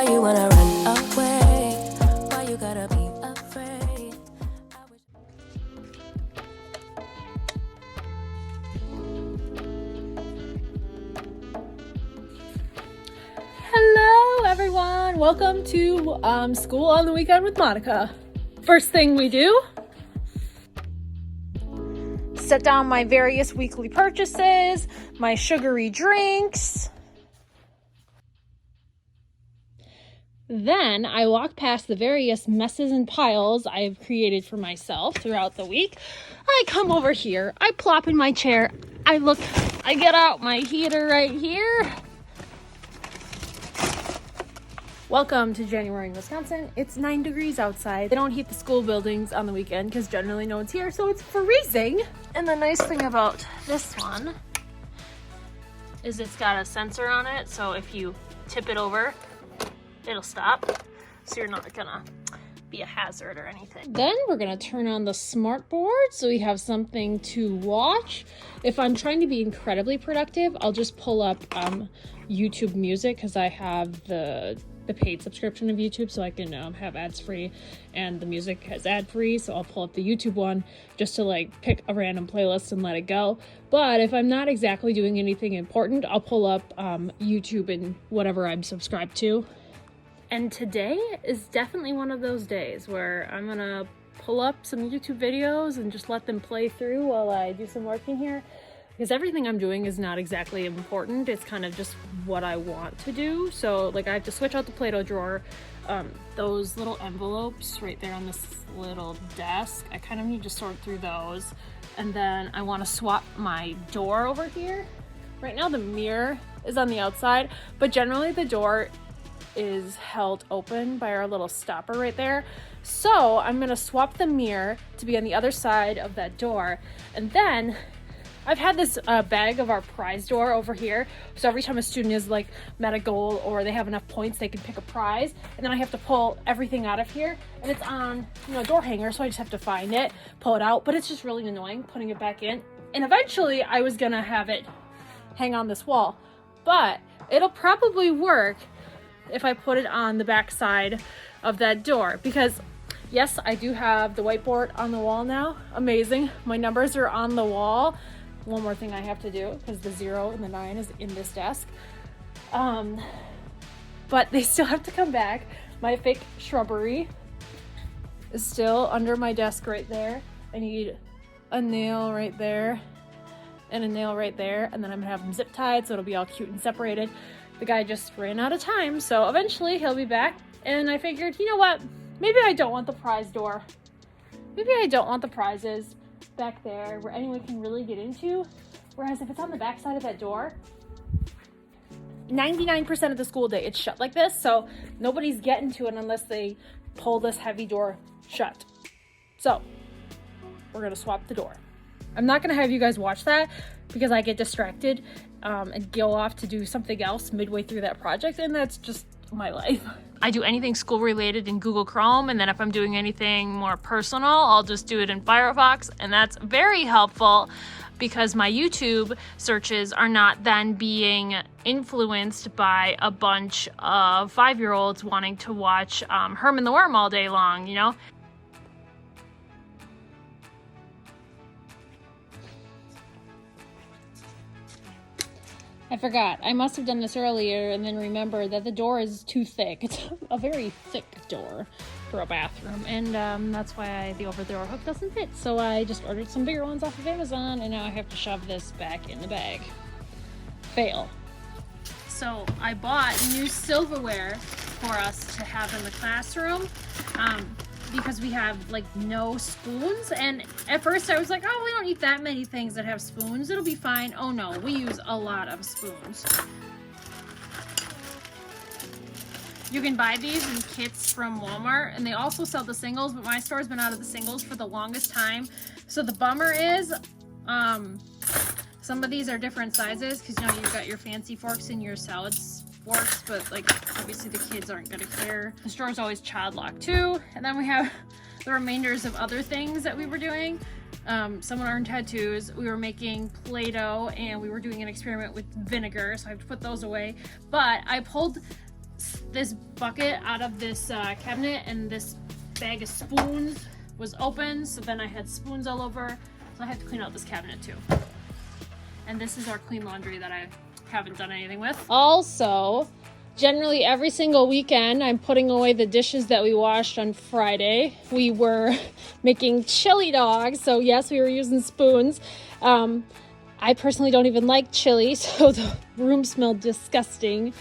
Why you wanna run away? Why you gotta be afraid? Hello everyone, welcome to School on the Weekend with Monica. First thing we do, set down my various weekly purchases, my sugary drinks. Then I walk past the various messes and piles I've created for myself throughout the week. I come over here, I plop in my chair, I get out my heater right here. Welcome to January in Wisconsin. It's 9 degrees outside. They don't heat the school buildings on the weekend because generally no one's here, so it's freezing. And the nice thing about this one is it's got a sensor on it, so if you tip it over, it'll stop, so you're not gonna be a hazard or anything. Then we're gonna turn on the smart board so we have something to watch. If I'm trying to be incredibly productive, I'll just pull up YouTube Music because I have the paid subscription of YouTube, so I can have ads free, and the music has ad free, so I'll pull up the YouTube one just to like pick a random playlist and let it go. But if I'm not exactly doing anything important, I'll pull up YouTube and whatever I'm subscribed to. And today is definitely one of those days where I'm gonna pull up some YouTube videos and just let them play through while I do some work in here. Because everything I'm doing is not exactly important. It's kind of just what I want to do. So like I have to switch out the Play-Doh drawer. Those little envelopes right there on this little desk, I kind of need to sort through those. And then I want to swap my door over here. Right now the mirror is on the outside, but generally the door is held open by our little stopper right there. So I'm gonna swap the mirror to be on the other side of that door. And then I've had this bag of our prize door over here, so every time a student is like met a goal or they have enough points, they can pick a prize. And then I have to pull everything out of here, and it's on a door hanger, so I just have to find it, pull it out. But it's just really annoying putting it back in. And eventually I was gonna have it hang on this wall, but it'll probably work if I put it on the back side of that door, because yes, I do have the whiteboard on the wall now. Amazing, my numbers are on the wall. One more thing I have to do, because the 0 and the 9 is in this desk. But they still have to come back. My fake shrubbery is still under my desk right there. I need a nail right there and a nail right there, and then I'm gonna have them zip tied so it'll be all cute and separated. The guy just ran out of time, so eventually he'll be back. And I figured, you know what? Maybe I don't want the prize door. Maybe I don't want the prizes back there where anyone can really get into. Whereas if it's on the back side of that door, 99% of the school day it's shut like this, so nobody's getting to it unless they pull this heavy door shut. So we're gonna swap the door. I'm not gonna have you guys watch that because I get distracted and go off to do something else midway through that project, and that's just my life. I do anything school related in Google Chrome, and then if I'm doing anything more personal, I'll just do it in Firefox, and that's very helpful because my YouTube searches are not then being influenced by a bunch of 5-year-olds wanting to watch Herman the Worm all day long, you know? I forgot. I must have done this earlier and then remembered that the door is too thick. It's a very thick door for a bathroom, and that's why the over-the-door hook doesn't fit. So I just ordered some bigger ones off of Amazon, and now I have to shove this back in the bag. Fail. So I bought new silverware for us to have in the classroom. Because we have like no spoons, and at first I was like, oh, we don't need that many things that have spoons, it'll be fine. Oh no, we use a lot of spoons. You can buy these in kits from Walmart, and they also sell the singles, but my store's been out of the singles for the longest time. So the bummer is some of these are different sizes, because you know you've got your fancy forks and your salads forks, but like obviously the kids aren't gonna care. The store is always child locked too. And then we have the remainders of other things that we were doing. Someone earned tattoos. We were making Play-Doh, and we were doing an experiment with vinegar, so I have to put those away. But I pulled this bucket out of this cabinet, and this bag of spoons was open, so then I had spoons all over, so I had to clean out this cabinet too. And this is our clean laundry that I haven't done anything with. Also, generally every single weekend I'm putting away the dishes that we washed on Friday. We were making chili dogs, so yes, we were using spoons. I personally don't even like chili, so the room smelled disgusting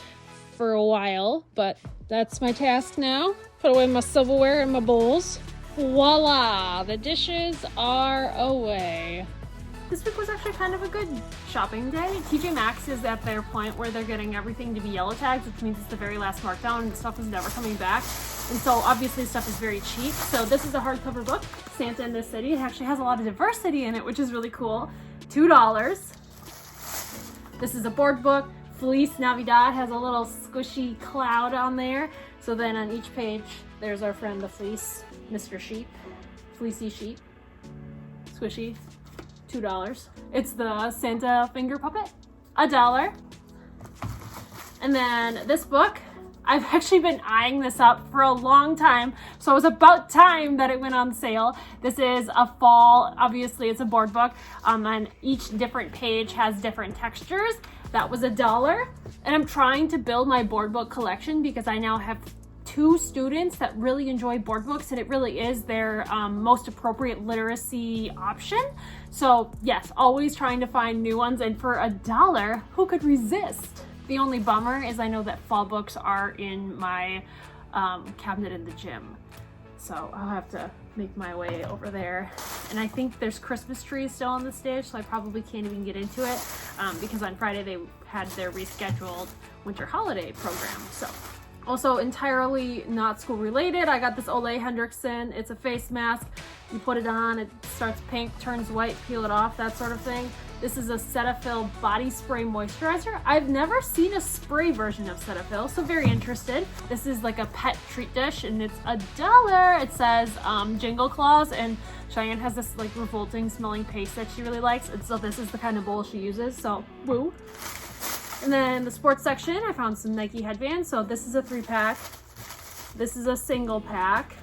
for a while, but that's my task now. Put away my silverware and my bowls. Voila, the dishes are away. This week was actually kind of a good shopping day. TJ Maxx is at their point where they're getting everything to be yellow tags, which means it's the very last markdown and stuff is never coming back. And so obviously stuff is very cheap. So this is a hardcover book, Santa in the City. It actually has a lot of diversity in it, which is really cool. $2. This is a board book. Feliz Navidad has a little squishy cloud on there. So then on each page, there's our friend the fleece, Mr. Sheep, Fleecy Sheep, squishy, $2. It's the Santa finger puppet, $1. And then this book, I've actually been eyeing this up for a long time, so it was about time that it went on sale. This is a fall, obviously it's a board book, and each different page has different textures. That was $1. And I'm trying to build my board book collection because I now have 2 students that really enjoy board books, and it really is their most appropriate literacy option. So yes, always trying to find new ones, and for $1, who could resist? The only bummer is I know that fall books are in my cabinet in the gym. So I'll have to make my way over there. And I think there's Christmas trees still on the stage, so I probably can't even get into it because on Friday they had their rescheduled winter holiday program. So also entirely not school related, I got this Ole Hendrickson. It's a face mask. You put it on, it starts pink, turns white, peel it off, that sort of thing. This is a Cetaphil body spray moisturizer. I've never seen a spray version of Cetaphil, so very interested. This is like a pet treat dish, and it's $1. It says Jingle Claws, and Cheyenne has this like revolting smelling paste that she really likes, and so this is the kind of bowl she uses, so woo. And then the sports section, I found some Nike headbands. So this is a 3-pack. This is a single pack.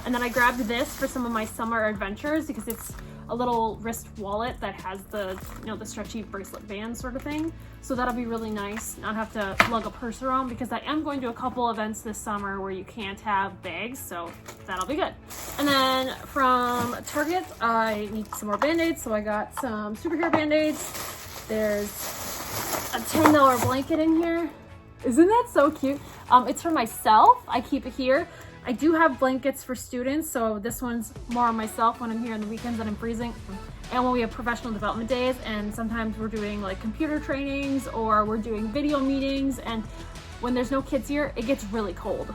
And then I grabbed this for some of my summer adventures because it's a little wrist wallet that has the, you know, the stretchy bracelet band sort of thing. So that'll be really nice, not have to lug a purse around, because I am going to a couple events this summer where you can't have bags, so that'll be good. And then from Target, I need some more Band-Aids, so I got some superhero Band-Aids. There's a $10 blanket in here. Isn't that so cute? It's for myself. I keep it here. I do have blankets for students, so this one's more on myself when I'm here on the weekends and I'm freezing, and when we have professional development days, and sometimes we're doing like computer trainings or we're doing video meetings, and when there's no kids here, it gets really cold.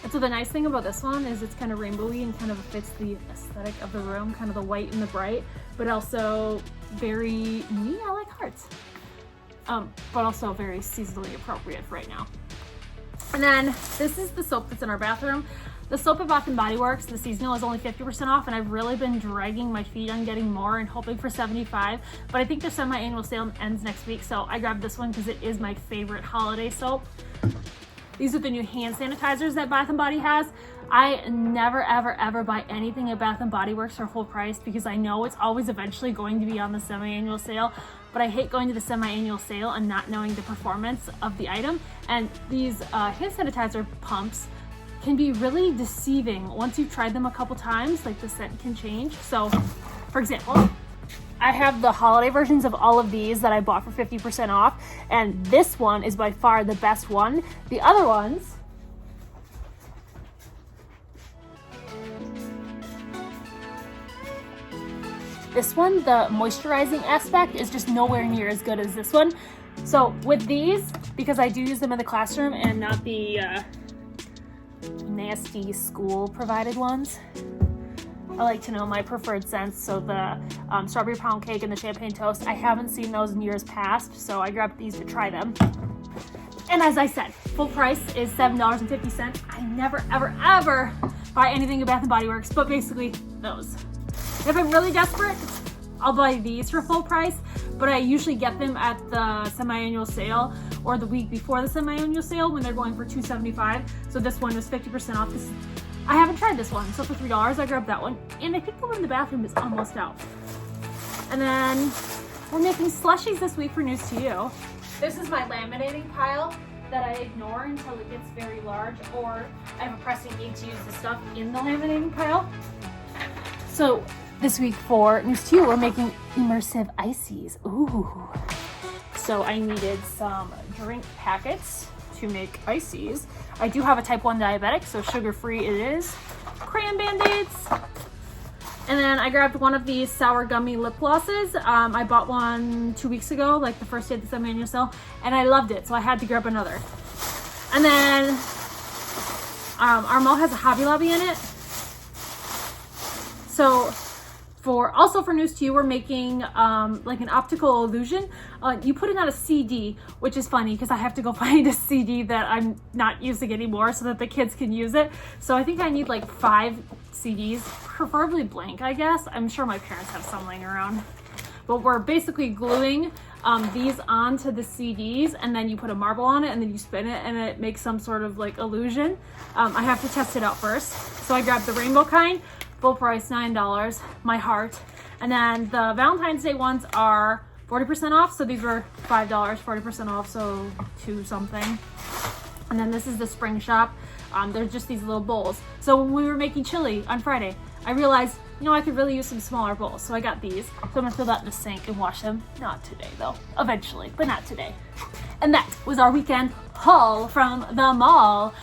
And so the nice thing about this one is it's kind of rainbowy and kind of fits the aesthetic of the room, kind of the white and the bright, but also very, me, I like hearts. But also very seasonally appropriate for right now. And then this is the soap that's in our bathroom. The soap at Bath & Body Works, the seasonal, is only 50% off, and I've really been dragging my feet on getting more and hoping for 75, but I think their semi-annual sale ends next week, so I grabbed this one because it is my favorite holiday soap. These are the new hand sanitizers that Bath & Body has. I never, ever, ever buy anything at Bath & Body Works for full price because I know it's always eventually going to be on the semi-annual sale, but I hate going to the semi-annual sale and not knowing the performance of the item. And these hand sanitizer pumps can be really deceiving. Once you've tried them a couple times, like the scent can change. So, for example, I have the holiday versions of all of these that I bought for 50% off, and this one is by far the best one. The other ones, this one, the moisturizing aspect is just nowhere near as good as this one. So with these, because I do use them in the classroom and not the nasty school provided ones, I like to know my preferred scents. So the strawberry pound cake and the champagne toast, I haven't seen those in years past, so I grabbed these to try them. And as I said, full price is $7.50. I never, ever, ever buy anything at Bath & Body Works, but basically those. If I'm really desperate, I'll buy these for full price, but I usually get them at the semi-annual sale or the week before the semi-annual sale when they're going for $2.75. So this one was 50% off. I haven't tried this one, so for $3 I grabbed that one. And I think the one in the bathroom is almost out. And then we're making slushies this week for News to You. This is my laminating pile that I ignore until it gets very large, or I have a pressing need to use the stuff in the laminating pile. So this week for News to You, we're making immersive ices. Ooh. So I needed some drink packets to make ices. I do have a type 1 diabetic, so sugar-free it is. Crayon Band-Aids. And then I grabbed one of these sour gummy lip glosses. I bought one 2 weeks ago, like the first day of the semi-annual sale, and I loved it, so I had to grab another. And then our mall has a Hobby Lobby in it. So also for News to You, we're making like an optical illusion. You put it on a CD, which is funny because I have to go find a CD that I'm not using anymore so that the kids can use it. So I think I need like 5 CDs, preferably blank, I guess. I'm sure my parents have some laying around. But we're basically gluing these onto the CDs, and then you put a marble on it and then you spin it and it makes some sort of like illusion. I have to test it out first. So I grabbed the rainbow kind. Full price, $9, my heart. And then the Valentine's Day ones are 40% off. So these were $5, 40% off, so 2 something. And then this is the Spring Shop. They're just these little bowls. So when we were making chili on Friday, I realized, you know, I could really use some smaller bowls. So I got these. So I'm gonna fill that in the sink and wash them. Not today though, eventually, but not today. And that was our weekend haul from the mall.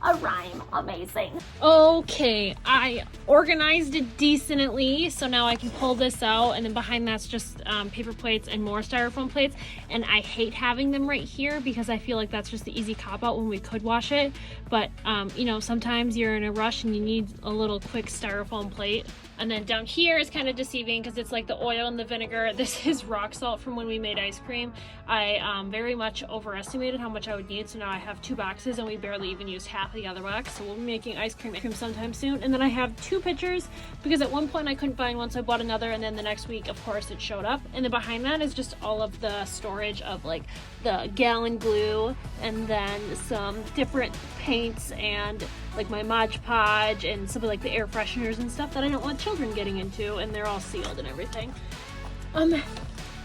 A rhyme, amazing. Okay, I organized it decently, so now I can pull this out, and then behind that's just paper plates and more styrofoam plates, and I hate having them right here because I feel like that's just the easy cop-out when we could wash it, but you know, sometimes you're in a rush and you need a little quick styrofoam plate. And then down here is kind of deceiving because it's like the oil and the vinegar. This is rock salt from when we made ice cream. I very much overestimated how much I would need, so now I have 2 boxes and we barely even used half of the other box, so we'll be making ice cream sometime soon. And then I have 2 pitchers because at one point I couldn't find one, so I bought another, and then the next week of course it showed up. And then behind that is just all of the storage of like the gallon glue, and then some different paints and like my Mod Podge and some of like the air fresheners and stuff that I don't want children getting into, and they're all sealed and everything. And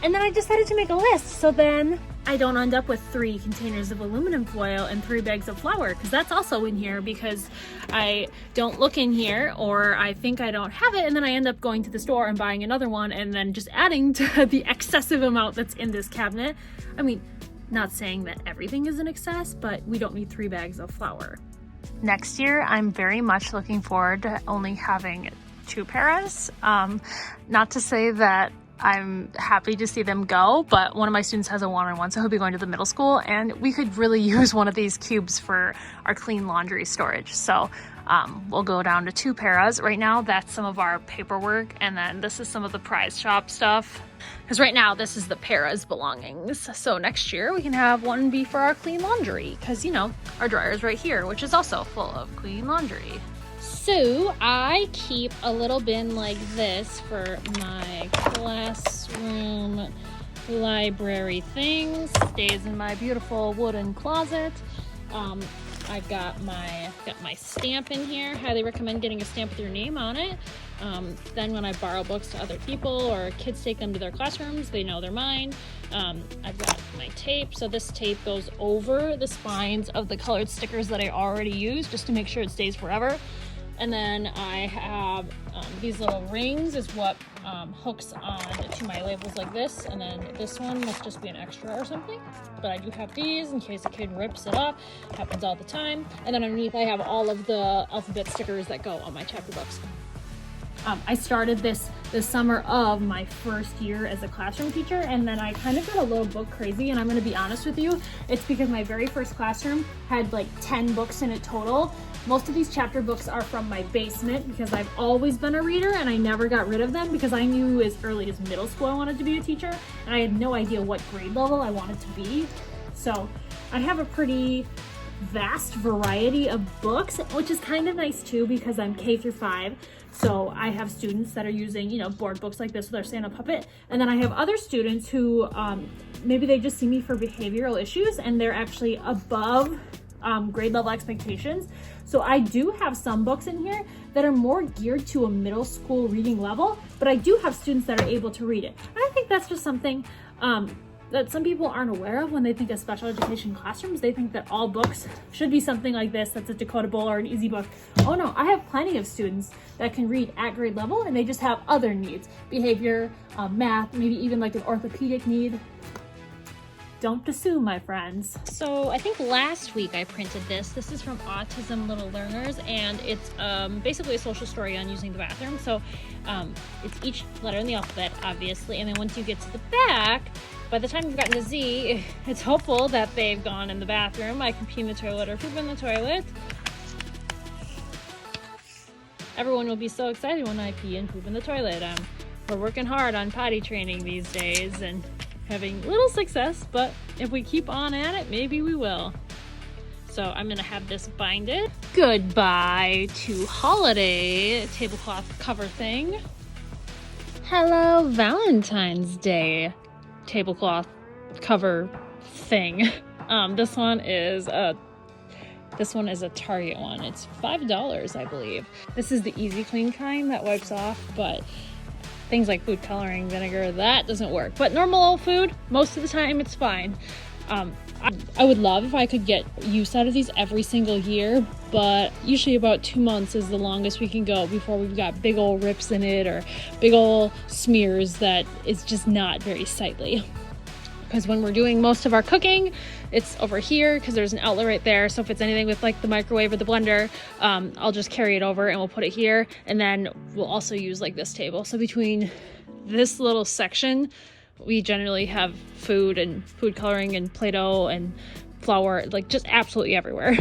then I decided to make a list so then I don't end up with 3 containers of aluminum foil and 3 bags of flour, because that's also in here because I don't look in here, or I think I don't have it, and then I end up going to the store and buying another one and then just adding to the excessive amount that's in this cabinet. I mean, not saying that everything is an excess, but we don't need 3 bags of flour. Next year, I'm very much looking forward to only having 2 paras. Not to say that I'm happy to see them go, but one of my students has a one-on-one, so he'll be going to the middle school, and we could really use one of these cubes for our clean laundry storage. So we'll go down to 2 paras. Right now, that's some of our paperwork, and then this is some of the prize shop stuff. Because right now, this is the para's belongings. So next year, we can have one be for our clean laundry, because, you know, our dryer's right here, which is also full of clean laundry. So I keep a little bin like this for my classroom library things. Stays in my beautiful wooden closet. I've got my stamp in here. Highly recommend getting a stamp with your name on it. Then when I borrow books to other people or kids take them to their classrooms, they know they're mine. I've got my tape. So this tape goes over the spines of the colored stickers that I already used just to make sure it stays forever. And then I have these little rings is what hooks on to my labels like this. And then this one must just be an extra or something. But I do have these in case a kid rips it off. Happens all the time. And then underneath I have all of the alphabet stickers that go on my chapter books. I started this the summer of my first year as a classroom teacher, and then I kind of got a little book crazy, and I'm going to be honest with you, it's because my very first classroom had like 10 books in it total. Most of these chapter books are from my basement because I've always been a reader and I never got rid of them because I knew as early as middle school I wanted to be a teacher, and I had no idea what grade level I wanted to be. So I have a pretty vast variety of books, which is kind of nice too, because I'm K through 5. So I have students that are using, you know, board books like this with our Santa puppet. And then I have other students who maybe they just see me for behavioral issues and they're actually above grade level expectations. So I do have some books in here that are more geared to a middle school reading level, but I do have students that are able to read it. And I think that's just something that some people aren't aware of when they think of special education classrooms. They think that all books should be something like this, that's a decodable or an easy book. Oh no, I have plenty of students that can read at grade level and they just have other needs, behavior, math, maybe even like an orthopedic need. Don't assume, my friends. So I think last week I printed this. This is from Autism Little Learners, and it's basically a social story on using the bathroom. So it's each letter in the alphabet, obviously, and then once you get to the back, by the time you've gotten to Z, it's hopeful that they've gone in the bathroom. I can pee in the toilet or poop in the toilet. Everyone will be so excited when I pee and poop in the toilet. We're working hard on potty training these days and having little success, but if we keep on at it, maybe we will. So I'm gonna have this binded. Goodbye to holiday tablecloth cover thing. Hello, Valentine's Day tablecloth cover thing. This one is a Target one. It's $5, I believe. This is the easy clean kind that wipes off, but things like food coloring, vinegar, that doesn't work. But normal old food, most of the time it's fine. I would love if I could get use out of these every single year, but usually about 2 months is the longest we can go before we've got big old rips in it or big old smears that is just not very sightly. Because when we're doing most of our cooking, it's over here because there's an outlet right there. So if it's anything with like the microwave or the blender, I'll just carry it over and we'll put it here. And then we'll also use like this table. So between this little section, we generally have food and food coloring and Play-Doh and flour, like just absolutely everywhere.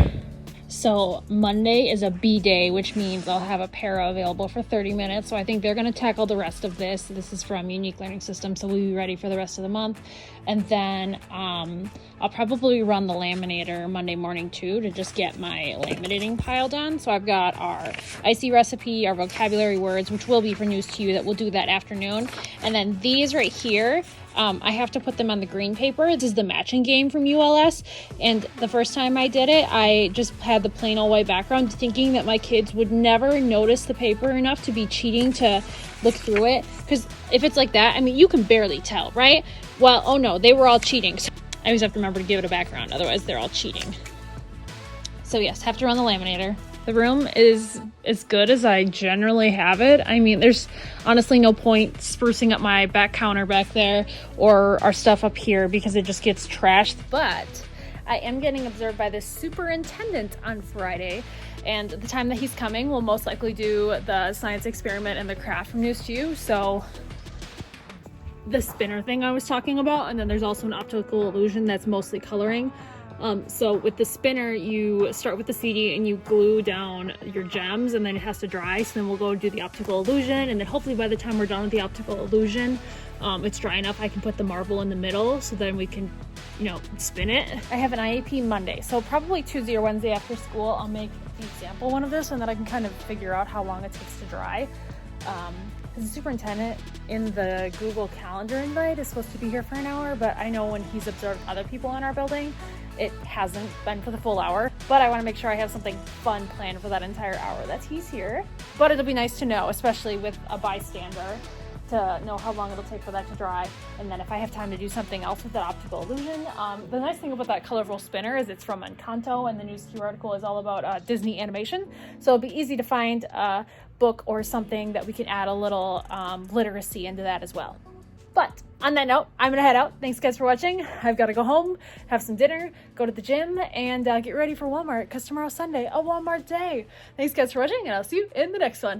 So Monday is a B day, which means I'll have a para available for 30 minutes. So I think they're going to tackle the rest of this. This is from Unique Learning System, so we'll be ready for the rest of the month. And then I'll probably run the laminator Monday morning too to just get my laminating pile done. So I've got our icy recipe, our vocabulary words, which will be for news to you, that we'll do that afternoon. And then these right here, I have to put them on the green paper. This is the matching game from ULS. And the first time I did it, I just had the plain old white background, thinking that my kids would never notice the paper enough to be cheating to look through it. Because if it's like that, I mean, you can barely tell, right? Well, oh no, they were all cheating. So I always have to remember to give it a background, otherwise they're all cheating. So yes, have to run the laminator. The room is as good as I generally have it. I mean, there's honestly no point sprucing up my back counter back there or our stuff up here because it just gets trashed. But I am getting observed by this superintendent on Friday, and the time that he's coming, we'll most likely do the science experiment and the craft from News to You. So the spinner thing I was talking about, and then there's also an optical illusion that's mostly coloring. So with the spinner, you start with the CD and you glue down your gems, and then it has to dry. So then we'll go do the optical illusion, and then hopefully by the time we're done with the optical illusion, it's dry enough I can put the marble in the middle, so then we can, you know, spin it. I have an IAP Monday, so probably Tuesday or Wednesday after school I'll make the example one of this, and then I can kind of figure out how long it takes to dry. The superintendent in the Google Calendar invite is supposed to be here for an hour, but I know when he's observed other people in our building, it hasn't been for the full hour. But I want to make sure I have something fun planned for that entire hour that he's here. But it'll be nice to know, especially with a bystander, to know how long it'll take for that to dry. And then if I have time to do something else with that optical illusion. The nice thing about that colorful spinner is it's from Encanto, and the News Q article is all about Disney animation. So it'll be easy to find a book or something that we can add a little literacy into that as well. But on that note, I'm gonna head out. Thanks guys for watching. I've got to go home, have some dinner, go to the gym, and get ready for Walmart, because tomorrow's Sunday, a Walmart day. Thanks guys for watching, and I'll see you in the next one.